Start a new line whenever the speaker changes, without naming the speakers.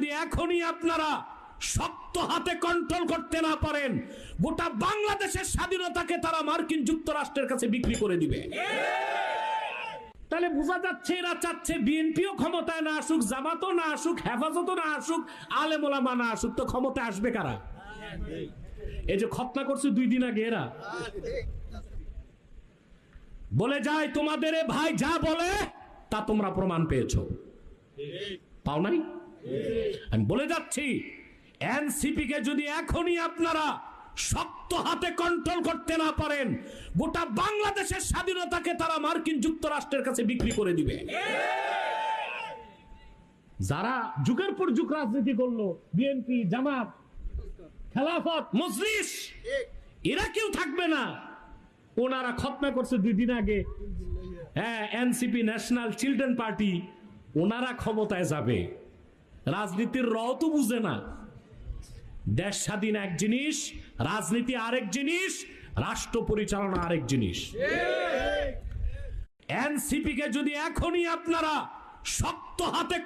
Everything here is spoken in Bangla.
যদি এখনই আপনারা শক্ত হাতে কন্ট্রোল করতে না পারেন, গোটা বাংলাদেশের স্বাধীনতাকে তারা মার্কিন যুক্তরাষ্ট্রের কাছে বিক্রি করে দিবে। তাহলে বোঝা যাচ্ছে এরা চাচ্ছে বিএনপিও ক্ষমতায় না আসুক, জামাতও না আসুক, হেফাজতও না আসুক, আলেম ওলামা না আসুক, তো ক্ষমতায় আসবে কারা? এই যে খতনা করছে 2 দিন আগে, এরা বলে যায় তোমাদের ভাই যা বলে তা তোমরা প্রমাণ পেয়েছো, পাও নাই? আমি বলে যাচ্ছি এনসিপি কে যদি এখনই আপনারা শক্ত হাতে কন্ট্রোল করতে না পারেন, গোটা বাংলাদেশের স্বাধীনতাকে তারা মার্কিন যুক্তরাষ্ট্রের কাছে বিক্রি করে দিবে। যারা যুগের পর যুগ রাজনীতি করলো, বিএনপি, জামাত, খেলাফত, মজলিস, এরা কেউ থাকবে না। ওনারা খতনা করছে 2 দিন আগে, হ্যাঁ, এনসিপি, ন্যাশনাল চিলড্রেন পার্টি, ওনারা ক্ষমতায় যাবে। রাজনীতির রও তো বুঝে না। দেশ স্বাধীন এক জিনিস, রাজনীতি আরেক জিনিস, রাষ্ট্র পরিচালনা আরেক জিনিস। এনসিপি কে যদি এখনই আপনারা শক্ত হাতে